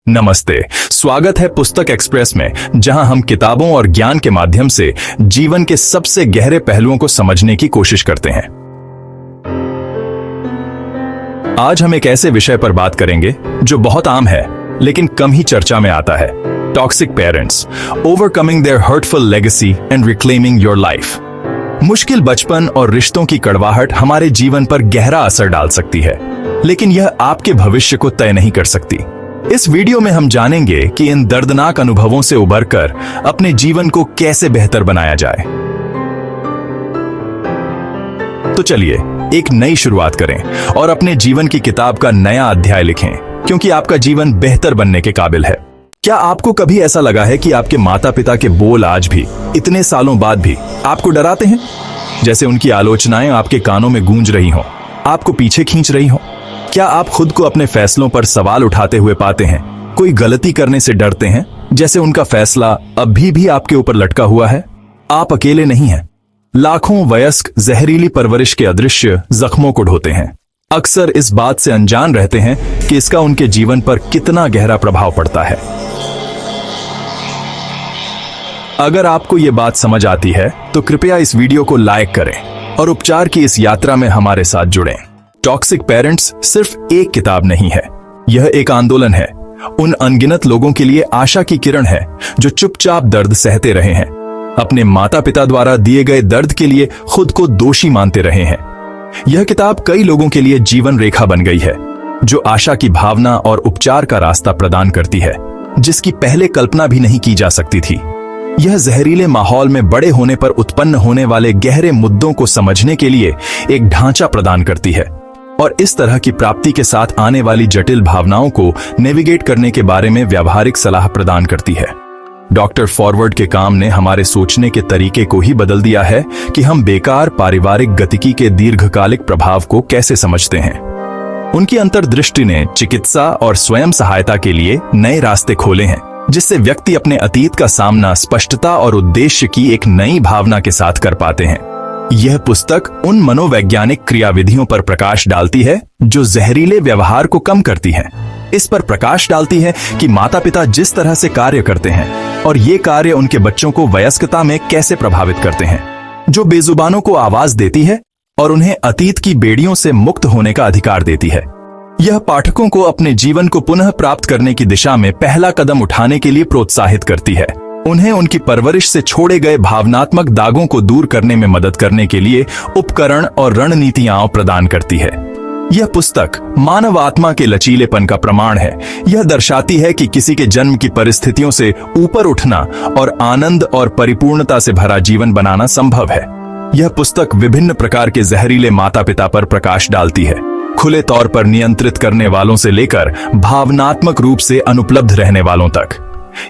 नमस्ते, स्वागत है पुस्तक एक्सप्रेस में, जहां हम किताबों और ज्ञान के माध्यम से जीवन के सबसे गहरे पहलुओं को समझने की कोशिश करते हैं। आज हम एक ऐसे विषय पर बात करेंगे जो बहुत आम है लेकिन कम ही चर्चा में आता है। Toxic parents, overcoming their hurtful legacy and reclaiming your life. मुश्किल बचपन और रिश्तों की कड़वाहट हमारे जीवन पर गहरा असर डाल सकती है, लेकिन यह आपके भविष्य को तय नहीं कर सकती। इस वीडियो में हम जानेंगे कि इन दर्दनाक अनुभवों से उबरकर अपने जीवन को कैसे बेहतर बनाया जाए। तो चलिए एक नई शुरुआत करें और अपने जीवन की किताब का नया अध्याय लिखें, क्योंकि आपका जीवन बेहतर बनने के काबिल है। क्या आपको कभी ऐसा लगा है कि आपके माता पिता के बोल आज भी, इतने सालों बाद भी आपको डराते हैं? जैसे उनकी आलोचनाएं आपके कानों में गूंज रही हों, आपको पीछे खींच रही हों। क्या आप खुद को अपने फैसलों पर सवाल उठाते हुए पाते हैं? कोई गलती करने से डरते हैं, जैसे उनका फैसला अभी भी आपके ऊपर लटका हुआ है? आप अकेले नहीं हैं। लाखों वयस्क जहरीली परवरिश के अदृश्य जख्मों को ढोते हैं, अक्सर इस बात से अनजान रहते हैं कि इसका उनके जीवन पर कितना गहरा प्रभाव पड़ता है। अगर आपको ये बात समझ आती है तो कृपया इस वीडियो को लाइक करें और उपचार की इस यात्रा में हमारे साथ जुड़ें। टॉक्सिक पेरेंट्स सिर्फ एक किताब नहीं है, यह एक आंदोलन है। उन अनगिनत लोगों के लिए आशा की किरण है जो चुपचाप दर्द सहते रहे हैं, अपने माता पिता द्वारा दिए गए दर्द के लिए खुद को दोषी मानते रहे हैं। यह किताब कई लोगों के लिए जीवन रेखा बन गई है, जो आशा की भावना और उपचार का रास्ता प्रदान करती है, जिसकी पहले कल्पना भी नहीं की जा सकती थी। यह जहरीले माहौल में बड़े होने पर उत्पन्न होने वाले गहरे मुद्दों को समझने के लिए एक ढांचा प्रदान करती है और इस तरह की प्राप्ति के साथ आने वाली जटिल भावनाओं को नेविगेट करने के बारे में व्यावहारिक सलाह प्रदान करती है। डॉक्टर फॉरवर्ड के काम ने हमारे सोचने के तरीके को ही बदल दिया है कि हम बेकार पारिवारिक गतिकी के दीर्घकालिक प्रभाव को कैसे समझते हैं। उनकी अंतर्दृष्टि ने चिकित्सा और स्वयं सहायता के लिए नए रास्ते खोले हैं, जिससे व्यक्ति अपने अतीत का सामना स्पष्टता और उद्देश्य की एक नई भावना के साथ कर पाते हैं। यह पुस्तक उन मनोवैज्ञानिक क्रियाविधियों पर प्रकाश डालती है जो जहरीले व्यवहार को कम करती हैं। इस पर प्रकाश डालती है कि माता पिता जिस तरह से कार्य करते हैं और ये कार्य उनके बच्चों को वयस्कता में कैसे प्रभावित करते हैं, जो बेजुबानों को आवाज देती है और उन्हें अतीत की बेड़ियों से मुक्त होने का अधिकार देती है। यह पाठकों को अपने जीवन को पुनः प्राप्त करने की दिशा में पहला कदम उठाने के लिए प्रोत्साहित करती है। उन्हें उनकी परवरिश से छोड़े गए भावनात्मक दागों को दूर करने में मदद करने के लिए उपकरण और रणनीतियां प्रदान करती है। यह पुस्तक मानव आत्मा के लचीलेपन का प्रमाण है। यह दर्शाती है कि किसी के जन्म की परिस्थितियों से ऊपर उठना और आनंद और परिपूर्णता से भरा जीवन बनाना संभव है। यह पुस्तक विभिन्न प्रकार के जहरीले माता पिता पर प्रकाश डालती है, खुले तौर पर नियंत्रित करने वालों से लेकर भावनात्मक रूप से अनुपलब्ध रहने वालों तक।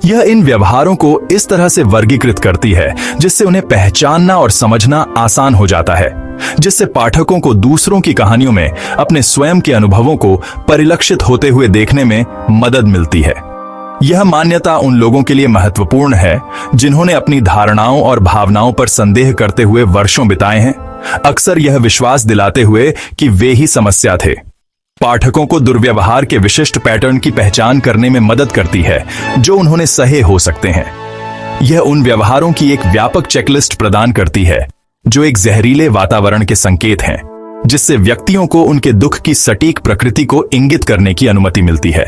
यह इन व्यवहारों को इस तरह से वर्गीकृत करती है जिससे उन्हें पहचानना और समझना आसान हो जाता है, जिससे पाठकों को दूसरों की कहानियों में अपने स्वयं के अनुभवों को परिलक्षित होते हुए देखने में मदद मिलती है। यह मान्यता उन लोगों के लिए महत्वपूर्ण है जिन्होंने अपनी धारणाओं और भावनाओं पर संदेह करते हुए वर्षों बिताए हैं, अक्सर यह विश्वास दिलाते हुए कि वे ही समस्या थे। पाठकों को दुर्व्यवहार के विशिष्ट पैटर्न की पहचान करने में मदद करती है जो उन्होंने सहे हो सकते हैं। यह उन व्यवहारों की एक व्यापक चेकलिस्ट प्रदान करती है जो एक जहरीले वातावरण के संकेत हैं, जिससे व्यक्तियों को उनके दुख की सटीक प्रकृति को इंगित करने की अनुमति मिलती है।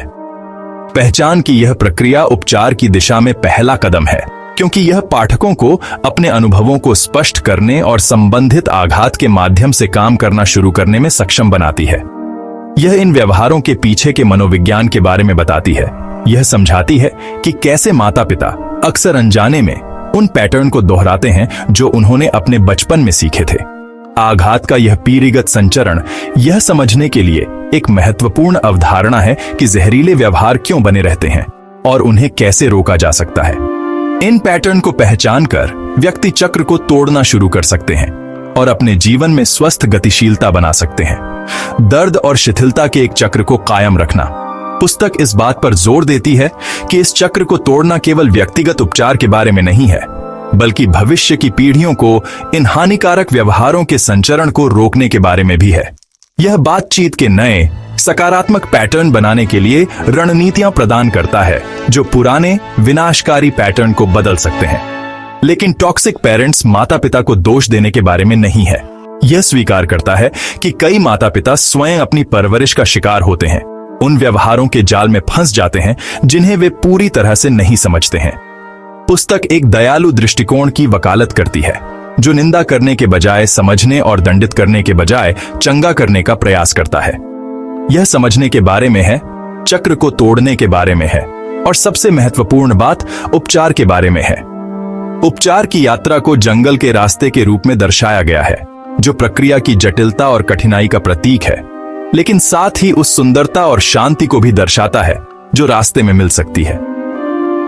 पहचान की यह प्रक्रिया उपचार की दिशा में पहला कदम है, क्योंकि यह पाठकों को अपने अनुभवों को स्पष्ट करने और संबंधित आघात के माध्यम से काम करना शुरू करने में सक्षम बनाती है। यह इन व्यवहारों के पीछे के मनोविज्ञान के बारे में बताती है। यह समझाती है कि कैसे माता पिता अक्सर अनजाने में उन पैटर्न को दोहराते हैं जो उन्होंने अपने बचपन में सीखे थे। आघात का यह पीढ़ीगत संचरण यह समझने के लिए एक महत्वपूर्ण अवधारणा है कि जहरीले व्यवहार क्यों बने रहते हैं और उन्हें कैसे रोका जा सकता है। इन पैटर्न को पहचान कर व्यक्ति चक्र को तोड़ना शुरू कर सकते हैं और अपने जीवन में स्वस्थ गतिशीलता बना सकते हैं। दर्द और शिथिलता के एक चक्र को कायम रखना। पुस्तक इस बात पर जोर देती है कि इस चक्र को तोड़ना केवल व्यक्तिगत उपचार के बारे में नहीं है, बल्कि भविष्य की पीढ़ियों को इन हानिकारक व्यवहारों के संचरण को रोकने के बारे में भी है। यह बातचीत के नए सकारात्मक पैटर्न बनाने के लिए रणनीतियां प्रदान करता है जो पुराने विनाशकारी पैटर्न को बदल सकते हैं। लेकिन टॉक्सिक पेरेंट्स माता पिता को दोष देने के बारे में नहीं है। यह स्वीकार करता है कि कई माता पिता स्वयं अपनी परवरिश का शिकार होते हैं, उन व्यवहारों के जाल में फंस जाते हैं जिन्हें वे पूरी तरह से नहीं समझते हैं। पुस्तक एक दयालु दृष्टिकोण की वकालत करती है जो निंदा करने के बजाय समझने और दंडित करने के बजाय चंगा करने का प्रयास करता है। यह समझने के बारे में है, चक्र को तोड़ने के बारे में है और सबसे महत्वपूर्ण बात उपचार के बारे में है। उपचार की यात्रा को जंगल के रास्ते के रूप में दर्शाया गया है जो प्रक्रिया की जटिलता और कठिनाई का प्रतीक है, लेकिन साथ ही उस सुंदरता और शांति को भी दर्शाता है जो रास्ते में मिल सकती है।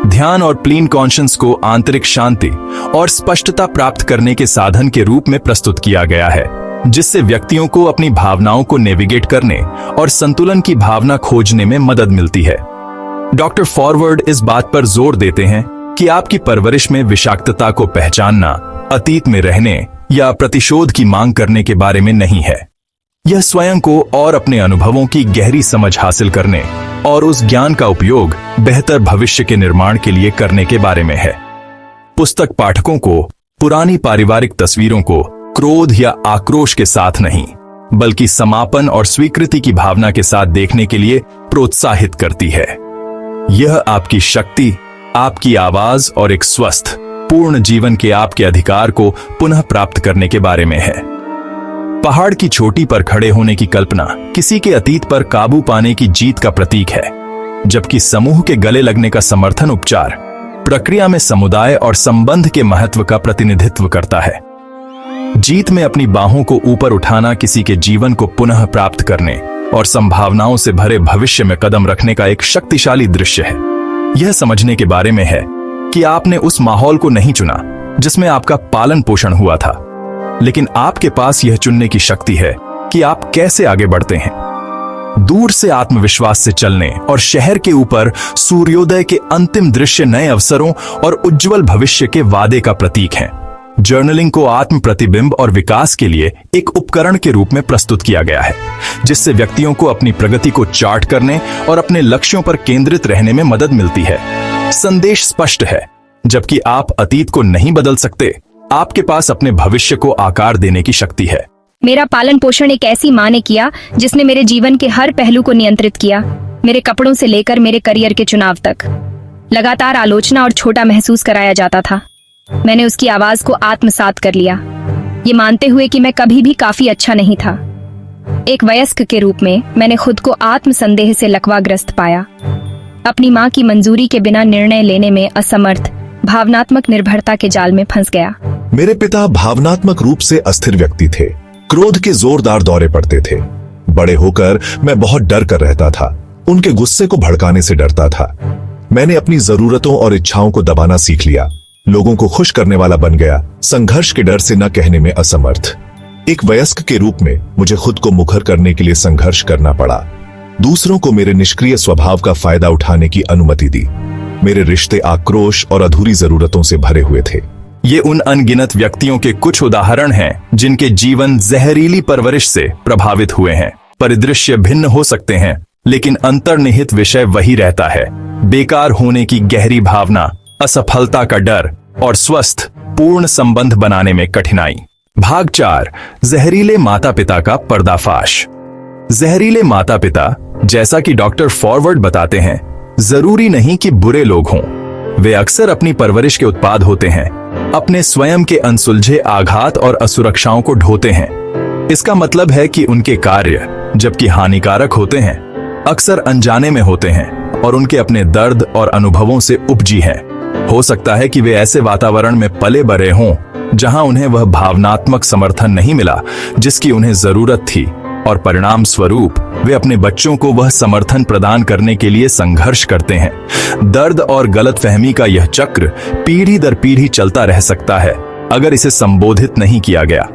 ध्यान और क्लीन कॉन्शियस को आंतरिक शांति और स्पष्टता प्राप्त करने के साधन के रूप में प्रस्तुत किया गया है, जिससे व्यक्तियों को अपनी भावनाओं को नेविगेट करने और संतुलन की भावना खोजने में मदद मिलती है। डॉक्टर फॉरवर्ड इस बात पर जोर देते हैं कि आपकी परवरिश में विषाक्तता को पहचानना, अतीत में रहने या प्रतिशोध की मांग करने के बारे में नहीं है। यह स्वयं को और अपने अनुभवों की गहरी समझ हासिल करने और उस ज्ञान का उपयोग बेहतर भविष्य के निर्माण के लिए करने के बारे में है। पुस्तक पाठकों को पुरानी पारिवारिक तस्वीरों को क्रोध या आक्रोश के साथ नहीं, बल्कि समापन और स्वीकृति की भावना के साथ देखने के लिए प्रोत्साहित करती है। यह आपकी शक्ति, आपकी आवाज और एक स्वस्थ, पूर्ण जीवन के आपके अधिकार को पुनः प्राप्त करने के बारे में है। पहाड़ की चोटी पर खड़े होने की कल्पना किसी के अतीत पर काबू पाने की जीत का प्रतीक है, जबकि समूह के गले लगने का समर्थन उपचार प्रक्रिया में समुदाय और संबंध के महत्व का प्रतिनिधित्व करता है। जीत में अपनी बाहों को ऊपर उठाना किसी के जीवन को पुनः प्राप्त करने और संभावनाओं से भरे भविष्य में कदम रखने का एक शक्तिशाली दृश्य है। यह समझने के बारे में है कि आपने उस माहौल को नहीं चुना जिसमें आपका पालन पोषण हुआ था, लेकिन आपके पास यह चुनने की शक्ति है कि आप कैसे आगे बढ़ते हैं। दूर से आत्मविश्वास से चलने और शहर के ऊपर सूर्योदय के अंतिम दृश्य नए अवसरों और उज्जवल भविष्य के वादे का प्रतीक हैं। जर्नलिंग को आत्म प्रतिबिंब और विकास के लिए एक उपकरण के रूप में प्रस्तुत किया गया है, जिससे व्यक्तियों को अपनी प्रगति को चार्ट करने और अपने लक्ष्यों पर केंद्रित रहने में मदद मिलती है। संदेश स्पष्ट है, जबकि आप अतीत को नहीं बदल सकते, आपके पास अपने भविष्य को आकार देने की शक्ति है। मेरा पालन पोषण एक ऐसी माँ ने किया जिसने मेरे जीवन के हर पहलू को नियंत्रित किया, मेरे कपड़ों से लेकर मेरे करियर के चुनाव तक। लगातार आलोचना और छोटा महसूस कराया जाता था। मैंने उसकी आवाज को आत्मसात कर लिया, ये मानते हुए कि मैं कभी भी काफी अच्छा नहीं था। एक वयस्क के रूप में मैंने खुद को आत्मसंदेह से लकवाग्रस्त पाया, अपनी माँ की मंजूरी के बिना निर्णय लेने में असमर्थ, भावनात्मक निर्भरता के जाल में फंस गया। मेरे पिता भावनात्मक रूप से अस्थिर व्यक्ति थे, क्रोध के जोरदार दौरे पड़ते थे। बड़े होकर मैं बहुत डर कर रहता था, उनके गुस्से को भड़काने से डरता था। मैंने अपनी जरूरतों और इच्छाओं को दबाना सीख लिया, लोगों को खुश करने वाला बन गया, संघर्ष के डर से न कहने में असमर्थ। एक वयस्क के रूप में मुझे खुद को मुखर करने के लिए संघर्ष करना पड़ा। दूसरों को मेरे निष्क्रिय स्वभाव का फायदा उठाने की अनुमति दी। मेरे रिश्ते आक्रोश और अधूरी जरूरतों से भरे हुए थे। ये उन अनगिनत व्यक्तियों के कुछ उदाहरण हैं जिनके जीवन जहरीली परवरिश से प्रभावित हुए हैं। परिदृश्य भिन्न हो सकते हैं, लेकिन अंतर्निहित विषय वही रहता है। बेकार होने की गहरी भावना, असफलता का डर और स्वस्थ पूर्ण संबंध बनाने में कठिनाई। भाग 4, जहरीले माता पिता का पर्दाफाश। जहरीले माता पिता, जैसा कि डॉक्टर फॉरवर्ड बताते हैं, जरूरी नहीं कि बुरे लोग हों। वे अक्सर अपनी परवरिश के उत्पाद होते हैं, अपने स्वयं के अनसुलझे आघात और असुरक्षाओं को ढोते हैं। इसका मतलब है कि उनके कार्य, जबकि हानिकारक होते हैं, अक्सर अनजाने में होते हैं और उनके अपने दर्द और अनुभवों से उपजी हैं। हो सकता है कि वे ऐसे वातावरण में पले बड़े हों जहां उन्हें वह भावनात्मक समर्थन नहीं मिला जिसकी उन्हें जरूरत थी, और परिणाम स्वरूप वे अपने बच्चों को वह समर्थन प्रदान करने के लिए संघर्ष करते हैं। दर्द और गलतफहमी का यह चक्र पीढ़ी दर पीढ़ी चलता रह सकता है अगर इसे संबोधित नहीं किया गया।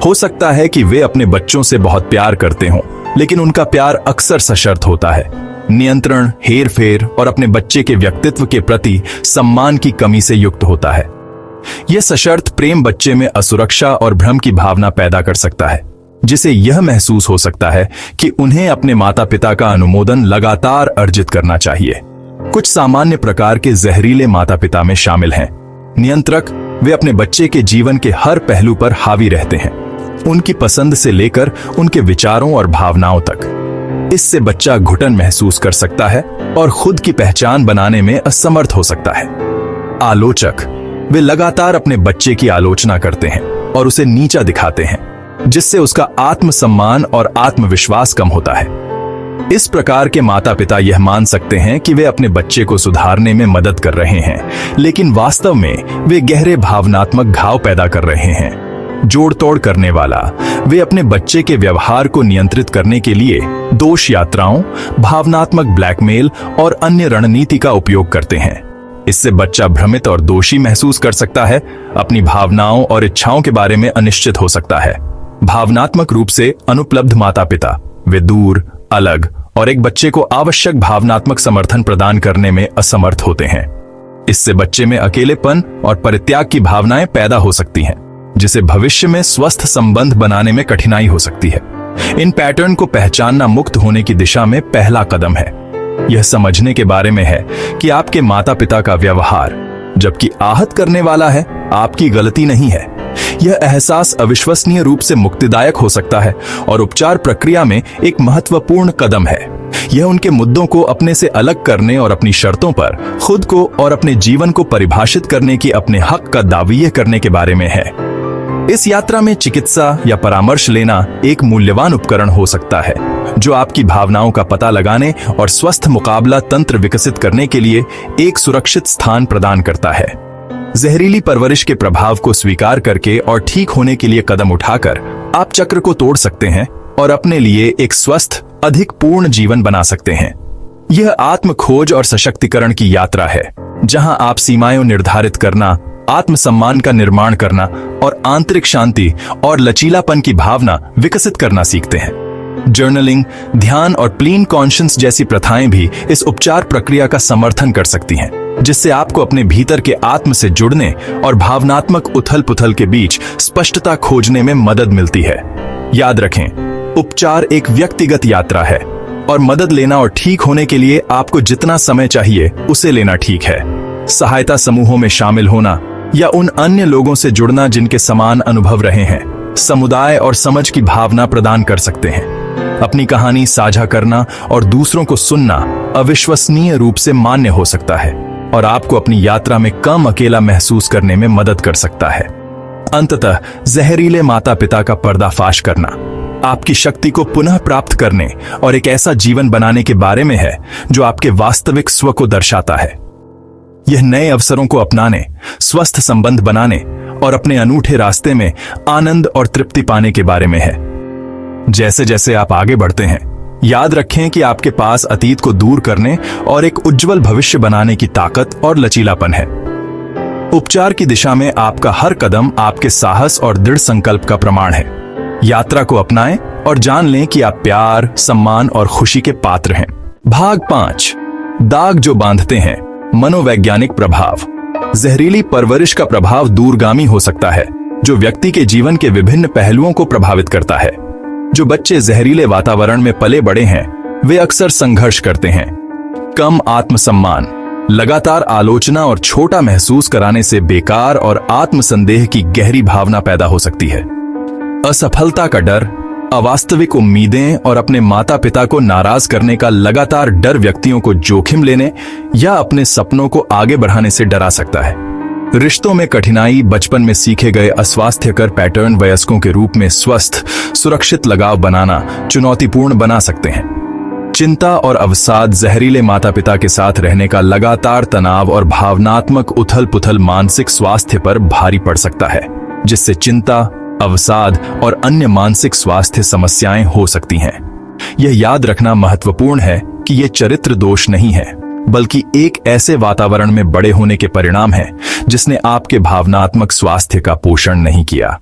हो सकता है कि वे अपने बच्चों से बहुत प्यार करते हों, लेकिन उनका प्यार अक्सर सशर्त होता है। नियंत्रण, हेरफेर और अपने बच्चे के व्यक्तित्व के प्रति सम्मान की कमी से युक्त होता है। यह सशर्त प्रेम बच्चे में असुरक्षा और भ्रम की भावना पैदा कर सकता है। जिसे यह महसूस हो सकता है कि उन्हें अपने माता पिता का अनुमोदन लगातार अर्जित करना चाहिए। कुछ सामान्य प्रकार के जहरीले माता पिता में शामिल हैं नियंत्रक। वे अपने बच्चे के जीवन के हर पहलू पर हावी रहते हैं, उनकी पसंद से लेकर उनके विचारों और भावनाओं तक। इससे बच्चा घुटन महसूस कर सकता है और खुद की पहचान बनाने में असमर्थ हो सकता है। आलोचक, वे लगातार अपने बच्चे की आलोचना करते हैं और उसे नीचा दिखाते हैं, जिससे उसका आत्मसम्मान और आत्मविश्वास कम होता है। इस प्रकार के माता पिता यह मान सकते हैं कि वे अपने बच्चे को सुधारने में मदद कर रहे हैं, लेकिन वास्तव में वे गहरे भावनात्मक घाव पैदा कर रहे हैं। जोड़ तोड़ करने वाला, वे अपने बच्चे के व्यवहार को नियंत्रित करने के लिए दोष यात्राओं, भावनात्मक ब्लैकमेल और अन्य रणनीति का उपयोग करते हैं। इससे बच्चा भ्रमित और दोषी महसूस कर सकता है, अपनी भावनाओं और इच्छाओं के बारे में अनिश्चित हो सकता है। भावनात्मक रूप से अनुपलब्ध माता पिता, वे दूर, अलग और एक बच्चे को आवश्यक भावनात्मक समर्थन प्रदान करने में असमर्थ होते हैं। इससे बच्चे में अकेलेपन और परित्याग की भावनाएं पैदा हो सकती हैं, जिसे भविष्य में स्वस्थ संबंध बनाने में कठिनाई हो सकती है। इन पैटर्न को पहचानना मुक्त होने की दिशा में पहला कदम है। यह समझने के बारे में है कि आपके माता पिता का व्यवहार, जबकि आहत करने वाला है, आपकी गलती नहीं है। यह एहसास अविश्वसनीय रूप से मुक्तिदायक हो सकता है और उपचार प्रक्रिया में एक महत्वपूर्ण कदम है। यह उनके मुद्दों को अपने से अलग करने और अपनी शर्तों पर खुद को और अपने जीवन को परिभाषित करने की अपने हक का दाविये करने के बारे में है। इस यात्रा में चिकित्सा या परामर्श लेना एक मूल्यवान उपकरण हो सकता है, जो आपकी भावनाओं का पता लगाने और स्वस्थ मुकाबला तंत्र विकसित करने के लिए एक सुरक्षित स्थान प्रदान करता है। जहरीली परवरिश के प्रभाव को स्वीकार करके और ठीक होने के लिए कदम उठाकर आप चक्र को तोड़ सकते हैं और अपने लिए एक स्वस्थ, अधिक पूर्ण जीवन बना सकते हैं। यह आत्म खोज और सशक्तिकरण की यात्रा है, जहां आप सीमाएं निर्धारित करना, आत्मसम्मान का निर्माण करना और आंतरिक शांति और लचीलापन की भावना विकसित करना सीखते हैं। जर्नलिंग, ध्यान और क्लीन कॉन्शियंस जैसी प्रथाएं भी इस उपचार प्रक्रिया का समर्थन कर सकती हैं, जिससे आपको अपने भीतर के आत्म से जुड़ने और भावनात्मक उथल पुथल के बीच स्पष्टता खोजने में मदद मिलती है। याद रखें, उपचार एक व्यक्तिगत यात्रा है और मदद लेना और ठीक होने के लिए आपको जितना समय चाहिए उसे लेना ठीक है। सहायता समूहों में शामिल होना या उन अन्य लोगों से जुड़ना जिनके समान अनुभव रहे हैं, समुदाय और समझ की भावना प्रदान कर सकते हैं। अपनी कहानी साझा करना और दूसरों को सुनना अविश्वसनीय रूप से मान्य हो सकता है और आपको अपनी यात्रा में कम अकेला महसूस करने में मदद कर सकता है। अंततः जहरीले माता पिता का पर्दाफाश करना आपकी शक्ति को पुनः प्राप्त करने और एक ऐसा जीवन बनाने के बारे में है जो आपके वास्तविक स्व को दर्शाता है। यह नए अवसरों को अपनाने, स्वस्थ संबंध बनाने और अपने अनूठे रास्ते में आनंद और तृप्ति पाने के बारे में है। जैसे जैसे आप आगे बढ़ते हैं, याद रखें कि आपके पास अतीत को दूर करने और एक उज्जवल भविष्य बनाने की ताकत और लचीलापन है। उपचार की दिशा में आपका हर कदम आपके साहस और दृढ़ संकल्प का प्रमाण है। यात्रा को अपनाएं और जान लें कि आप प्यार, सम्मान और खुशी के पात्र हैं। भाग 5, दाग जो बांधते हैं, मनोवैज्ञानिक प्रभाव। जहरीली परवरिश का प्रभाव दूरगामी हो सकता है, जो व्यक्ति के जीवन के विभिन्न पहलुओं को प्रभावित करता है। जो बच्चे जहरीले वातावरण में पले बड़े हैं, वे अक्सर संघर्ष करते हैं। कम आत्मसम्मान, लगातार आलोचना और छोटा महसूस कराने से बेकार और आत्मसंदेह की गहरी भावना पैदा हो सकती है। असफलता का डर, अवास्तविक उम्मीदें और अपने माता पिता को नाराज करने का लगातार डर व्यक्तियों को जोखिम लेने या अपने सपनों को आगे बढ़ाने से डरा सकता है। रिश्तों में कठिनाई, बचपन में सीखे गए अस्वास्थ्यकर पैटर्न वयस्कों के रूप में स्वस्थ, सुरक्षित लगाव बनाना चुनौतीपूर्ण बना सकते हैं। चिंता और अवसाद, जहरीले माता पिता के साथ रहने का लगातार तनाव और भावनात्मक उथल पुथल मानसिक स्वास्थ्य पर भारी पड़ सकता है, जिससे चिंता, अवसाद और अन्य मानसिक स्वास्थ्य समस्याएं हो सकती हैं। यह याद रखना महत्वपूर्ण है कि यह चरित्र दोष नहीं है, बल्कि एक ऐसे वातावरण में बड़े होने के परिणाम है जिसने आपके भावनात्मक स्वास्थ्य का पोषण नहीं किया।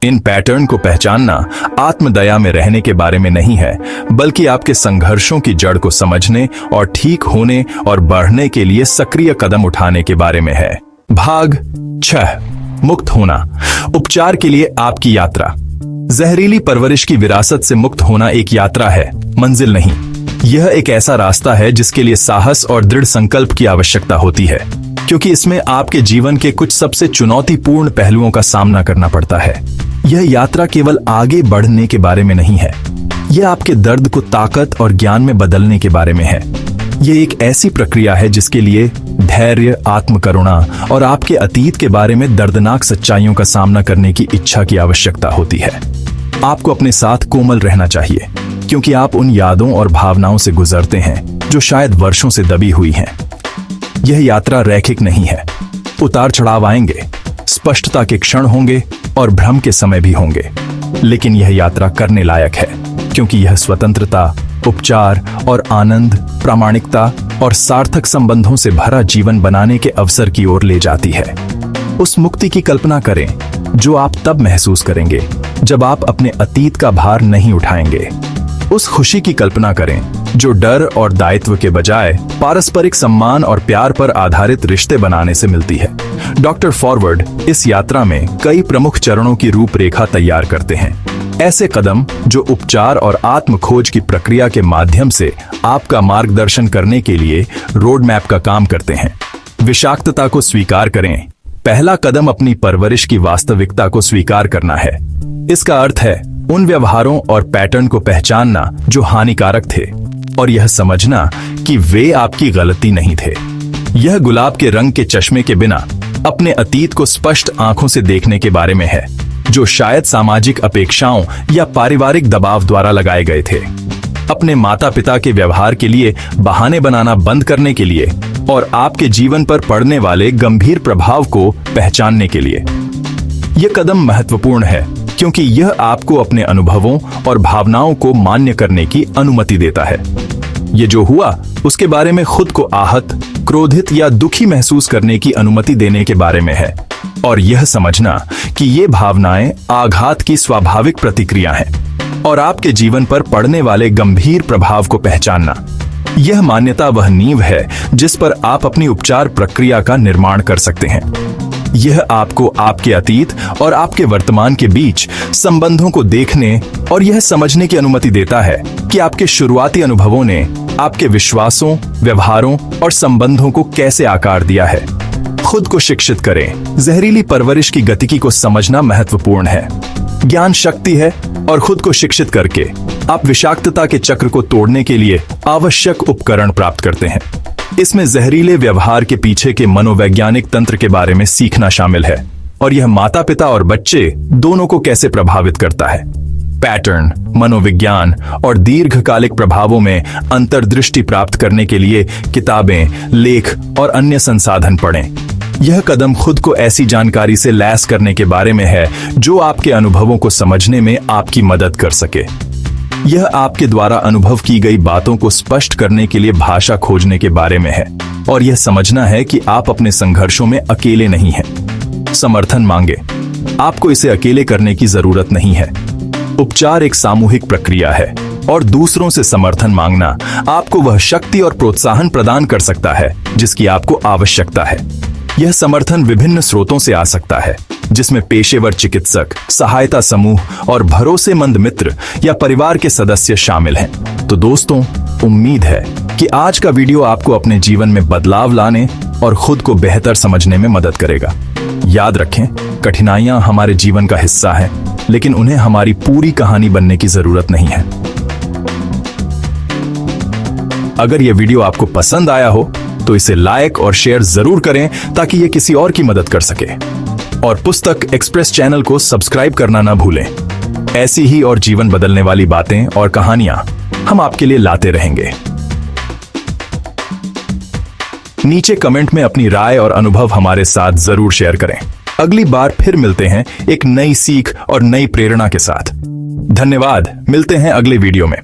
इन पैटर्न को पहचानना आत्मदया में रहने के बारे में नहीं है, बल्कि आपके संघर्षों की जड़ को समझने और ठीक होने और बढ़ने के लिए सक्रिय कदम उठाने के बारे में है। भाग 6, मुक्त होना, उपचार के लिए आपकी यात्रा। जहरीली परवरिश की विरासत से मुक्त होना एक यात्रा है, मंजिल नहीं। यह एक ऐसा रास्ता है जिसके लिए साहस और दृढ़ संकल्प की आवश्यकता होती है, क्योंकि इसमें आपके जीवन के कुछ सबसे चुनौतीपूर्ण पहलुओं का सामना करना पड़ता है। यह यात्रा केवल आगे बढ़ने के बारे में नहीं है, यह आपके दर्द को ताकत और ज्ञान में बदलने के बारे में है। यह एक ऐसी प्रक्रिया है जिसके लिए धैर्य, आत्मकरुणा और आपके अतीत के बारे में दर्दनाक सच्चाइयों का सामना करने की इच्छा की आवश्यकता होती है। आपको अपने साथ कोमल रहना चाहिए, क्योंकि आप उन यादों और भावनाओं से गुजरते हैं जो शायद वर्षों से दबी हुई हैं। यह यात्रा रैखिक नहीं है, उतार चढ़ाव आएंगे, स्पष्टता के क्षण होंगे और भ्रम के समय भी होंगे, लेकिन यह यात्रा करने लायक है, क्योंकि यह स्वतंत्रता, उपचार और आनंद, प्रामाणिकता और सार्थक संबंधों से भरा जीवन बनाने के अवसर की ओर ले जाती है। उस मुक्ति की कल्पना करें जो आप तब महसूस करेंगे जब आप अपने अतीत का भार नहीं उठाएंगे। उस खुशी की कल्पना करें जो डर और दायित्व के बजाय पारस्परिक सम्मान और प्यार पर आधारित रिश्ते बनाने से मिलती है। डॉक्टर फॉरवर्ड इस यात्रा में कई प्रमुख चरणों की रूपरेखा तैयार करते हैं, ऐसे कदम जो उपचार और आत्म खोज की प्रक्रिया के माध्यम से आपका मार्गदर्शन करने के लिए रोड मैप का काम करते हैं। विषाक्तता को स्वीकार करें। पहला कदम अपनी परवरिश की वास्तविकता को स्वीकार करना है। इसका अर्थ है उन व्यवहारों और पैटर्न को पहचानना जो हानिकारक थे और यह समझना कि वे आपकी गलती नहीं थे। यह गुलाब के रंग के चश्मे के बिना अपने अतीत को स्पष्ट आंखों से देखने के बारे में है, जो शायद सामाजिक अपेक्षाओं या पारिवारिक दबाव द्वारा लगाए गए थे। अपने माता पिता के व्यवहार के लिए बहाने बनाना बंद करने के लिए और आपके जीवन पर पड़ने वाले गंभीर प्रभाव को पहचानने के लिए। यह कदम महत्वपूर्ण है क्योंकि यह आपको अपने अनुभवों और भावनाओं को मान्य करने की अनुमति देता है। ये जो हुआ उसके बारे में खुद को आहत, क्रोधित या दुखी महसूस करने की अनुमति देने के बारे में है, और यह समझना कि ये भावनाएं आघात की स्वाभाविक प्रतिक्रिया हैं और आपके जीवन पर पड़ने वाले गंभीर प्रभाव को पहचानना। यह मान्यता वह नींव है जिस पर आप अपनी उपचार प्रक्रिया का निर्माण कर सकते हैं। यह आपको आपके अतीत और आपके वर्तमान के बीच संबंधों को देखने और यह समझने की अनुमति देता है कि आपके शुरुआती अनुभवों ने आपके विश्वासों, व्यवहारों और संबंधों को कैसे आकार दिया है। खुद को शिक्षित करें। जहरीली परवरिश की गतिकी को समझना महत्वपूर्ण है। ज्ञान शक्ति है और खुद को शिक्षित करके आप विषाक्तता के चक्र को तोड़ने के लिए आवश्यक उपकरण प्राप्त करते हैं। इसमें जहरीले व्यवहार के पीछे के मनोवैज्ञानिक तंत्र के बारे में सीखना शामिल है और यह माता पिता और बच्चे दोनों को कैसे प्रभावित करता है। पैटर्न, मनोविज्ञान और दीर्घकालिक प्रभावों में अंतर्दृष्टि प्राप्त करने के लिए किताबें, लेख और अन्य संसाधन पढ़ें। यह कदम खुद को ऐसी जानकारी से लैस करने के बारे में है जो आपके अनुभवों को समझने में आपकी मदद कर सके। यह आपके द्वारा अनुभव की गई बातों को स्पष्ट करने के लिए भाषा खोजने के बारे में है और यह समझना है कि आप अपने संघर्षों में अकेले नहीं हैं। समर्थन मांगे। आपको इसे अकेले करने की जरूरत नहीं है। उपचार एक सामूहिक प्रक्रिया है और दूसरों से समर्थन मांगना आपको वह शक्ति और प्रोत्साहन प्रदान कर सकता है जिसकी आपको आवश्यकता है। यह समर्थन विभिन्न स्रोतों से आ सकता है, जिसमें पेशेवर चिकित्सक, सहायता समूह और भरोसेमंद मित्र या परिवार के सदस्य शामिल हैं। तो दोस्तों, उम्मीद है कि आज का वीडियो आपको अपने जीवन में बदलाव लाने और खुद को बेहतर समझने में मदद करेगा। याद रखें, कठिनाइयां हमारे जीवन का हिस्सा हैं, लेकिन उन्हें हमारी पूरी कहानी बनने की जरूरत नहीं है। अगर यह वीडियो आपको पसंद आया हो तो इसे लाइक और शेयर जरूर करें ताकि यह किसी और की मदद कर सके। और पुस्तक एक्सप्रेस चैनल को सब्सक्राइब करना ना भूलें। ऐसी ही और जीवन बदलने वाली बातें और कहानियां हम आपके लिए लाते रहेंगे। नीचे कमेंट में अपनी राय और अनुभव हमारे साथ जरूर शेयर करें। अगली बार फिर मिलते हैं एक नई सीख और नई प्रेरणा के साथ। धन्यवाद। मिलते हैं अगले वीडियो में।